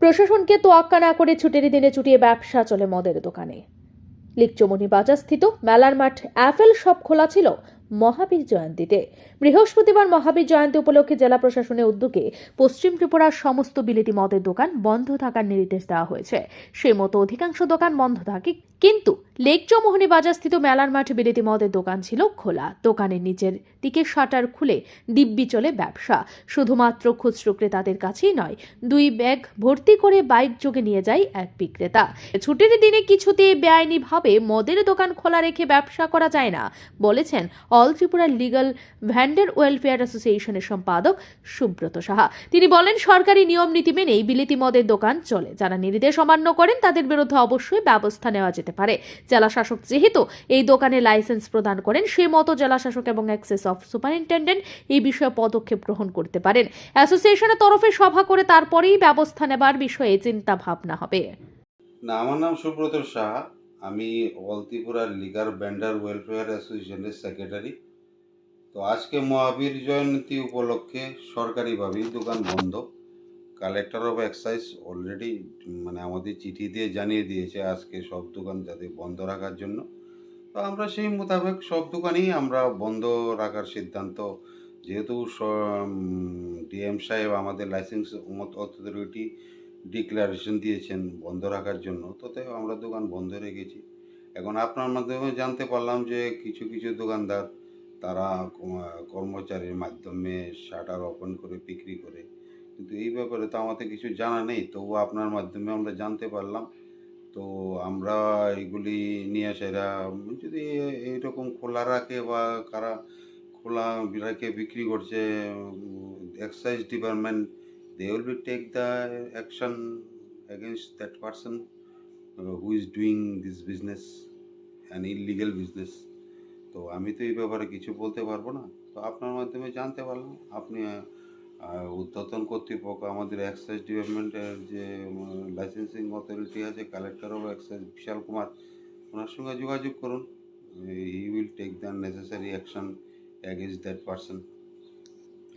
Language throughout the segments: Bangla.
প্রশাসনকে তোয়াক্কা না করে ছুটির দিনে চুটিয়ে ব্যবসা চলে মদের দোকানে। লিকচমনি বাজারস্থিত মেলার মাঠ অ্যাপেল শপ খোলা ছিল মহাবীর জয়ন্তীতে। বৃহস্পতিবার মহাবীর জয়ন্তী উপলক্ষে জেলা প্রশাসনের উদ্যোগে পশ্চিম ত্রিপুরার সমস্ত বিলেতি মদের দোকান বন্ধ থাকার নির্দেশ দেওয়া হয়েছে। সেই মতো অধিকাংশ দোকান বন্ধ থাকে, কিন্তু লেকচমোহনী বাজারস্থিত মেলার মাঠে বিলেতি মদের দোকান ছিল খোলা। দোকানের নিচের দিকে শাটার খুলে দিব্যি চলে ব্যবসা। শুধুমাত্র খুচরো ক্রেতাদের কাছেই নয়, 2 ব্যাগ ভর্তি করে বাইক যোগে নিয়ে যায় এক বিক্রেতা। ছুটির দিনে কিছুতেই বেআইনিভাবে মদের দোকান খোলা রেখে ব্যবসা করা যায় না বলেছেন all Tripura legal vendor welfare অ্যাসোসিয়েশনের সম্পাদক সুব্রত সাহা। তিনি বলেন, সরকারি নিয়ম নীতি মেনেই বিলেতি মদের দোকান চলে। যারা নির্দেশ অমান্য করেন তাদের বিরুদ্ধে অবশ্যই ব্যবস্থা নেওয়া যেতে পারে। জেলা শাসক যেহেতু এই দোকানে লাইসেন্স প্রদান করেন, সেই মতো জেলা শাসক এবং এক্সেস অফ সুপারিনটেন্ডেন্ট এই বিষয়ে পদক্ষেপ গ্রহণ করতে পারেন। অ্যাসোসিয়েশনের তরফে সভা করে তারপরেই ব্যবস্থা নেবার বিষয়ে চিন্তা ভাবনা হবে। না, আমার নাম সুব্রত সাহা। আমি অল ত্রিপুরা লিগার ভেন্ডার ওয়েলফেয়ার অ্যাসোসিয়েশনের সেক্রেটারি। তো আজকে মহাবীর জয়ন্তী উপলক্ষে সরকারিভাবেই দোকান বন্ধ। কালেক্টর অফ এক্সাইজ অলরেডি আমাদের চিঠি দিয়ে জানিয়ে দিয়েছে আজকে সব দোকান যাতে বন্ধ রাখার জন্য। তো আমরা সেই মোতাবেক সব দোকানই আমরা বন্ধ রাখার সিদ্ধান্ত, যেহেতু ডিএম সাহেব আমাদের লাইসেন্স অথরিটি ডিক্লারেশন দিয়েছেন বন্ধ রাখার জন্য, তাতে আমরা দোকান বন্ধ রেখেছি। এখন আপনার মাধ্যমে জানতে পারলাম যে কিছু কিছু দোকানদার তারা কর্মচারীর মাধ্যমে শাটার ওপেন করে বিক্রি করে, কিন্তু এই ব্যাপারে তো আমাদের কিছু জানা নেই। তবু আপনার মাধ্যমে আমরা জানতে পারলাম। তো আমরা এগুলি নিয়ে সেরা যদি এইরকম খোলা রাখে বা কারা খোলা রেখে বিক্রি করছে, excise department they will be take the action against that person who is doing this business, an illegal business. তো আমি তো এই ব্যাপারে কিছু বলতে পারবো না। তো আপনার মাধ্যমে জানতে পারলাম আপনি ঊর্ধ্বতন কর্তৃপক্ষ আমাদের এক্সাইজ ডিপার্টমেন্টের যে লাইসেন্সিং অথরিটি আছে, collector of excise Bishal Kumar, ওনার সঙ্গে যোগাযোগ করুন। He will take the necessary action against that person.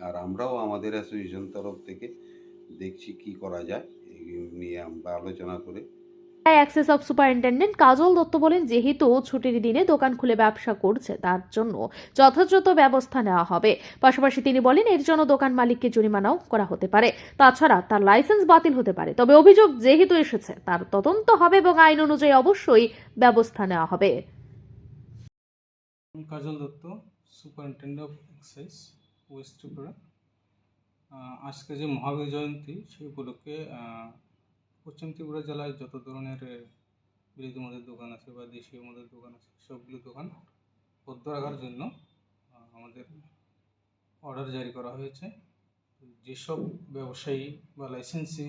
আর আমরাও আমাদের অ্যাসোসিয়েশন তরফ থেকে দেখছি কি করা যায়, এই নিয়ে আমরা আলোচনা করে। অ্যাক্সেস অফ সুপারিনটেন্ডেন্ট কাজল দত্ত বলেন, যেহেতু ছুটির দিনে দোকান খুলে ব্যবসা করছে তার জন্য যথাযথ ব্যবস্থা নেওয়া হবে। পাশাপাশি তিনি বলেন, এর জন্য দোকান মালিককে জরিমানাও করা হতে পারে। তাছাড়া তার লাইসেন্স বাতিল হতে পারে। তবে অভিযোগ যেহেতু এসেছে তার তদন্ত হবে এবং আইন অনুযায়ী অবশ্যই ব্যবস্থা নেওয়া হবে। Kajal Dutta, superintendent of excise west Tripura. আজকে যে মহাবীর জয়ন্তী সেই উপলক্ষে পশ্চিম ত্রিপুরা জেলায় যত ধরনের বিলেতি মদের দোকান আছে বা দেশীয় মদের দোকান আছে, সবগুলো দোকান বন্ধ রাখার জন্য আমাদের অর্ডার জারি করা হয়েছে। যেসব ব্যবসায়ী বা লাইসেন্সি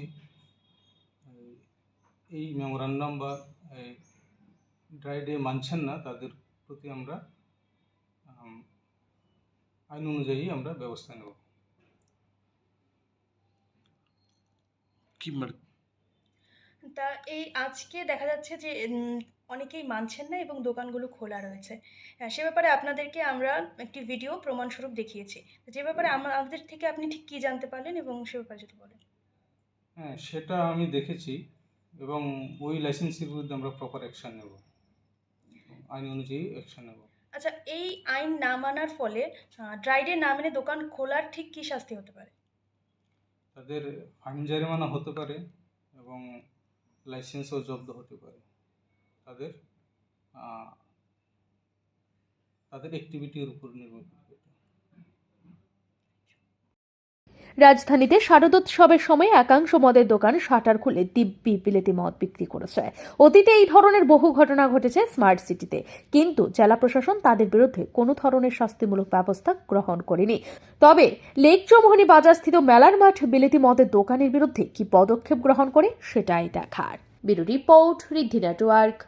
এই মেমোরান্ডাম বা ড্রাই ডে মানছেন না, তাদের প্রতি আমরা আইন অনুযায়ী আমরা ব্যবস্থা নেব। তা এই আজকে দেখা যাচ্ছে যে অনেকেই মানছেন না এবং দোকানগুলো খোলা রয়েছে। সে ব্যাপারে আপনাদেরকে আমরা একটি ভিডিও প্রমাণস্বরূপ দেখিয়েছি। যে ব্যাপারে আমাদের থেকে আপনি ঠিক কী জানতে পারলেন এবং সে ব্যাপারে যদি বলেন। হ্যাঁ, সেটা আমি দেখেছি এবং ওই লাইসেন্সের বিরুদ্ধে আমরা প্রপার অ্যাকশন নেব, আইন অনুযায়ী অ্যাকশন নেব। আচ্ছা, এই আইন না মানার ফলে ড্রাই ডে না মেনে দোকান খোলার ঠিক কী শাস্তি হতে পারে? তাদের ফাইন জরিমানা হতে পারে এবং লাইসেন্সও জব্দ হতে পারে। তাদের অ্যাক্টিভিটির উপর নির্ভর করে। রাজধানীতে শারদোৎসবের সময় একাংশ মদের দোকান শাটার খুলে দিব্যি বিলেতি মদ বিক্রি করেছে। অতীতে এই ধরনের বহু ঘটনা ঘটেছে স্মার্ট সিটিতে, কিন্তু জেলা প্রশাসন তাদের বিরুদ্ধে কোনো ধরনের শাস্তিমূলক ব্যবস্থা গ্রহণ করেনি। তবে লেকচমোহনী বাজারস্থিত মেলার মাঠ বিলেতি মদের দোকানের বিরুদ্ধে কি পদক্ষেপ গ্রহণ করে সেটাই দেখার। ব্যুরো রিপোর্ট, ঋদ্ধি নেটওয়ার্ক।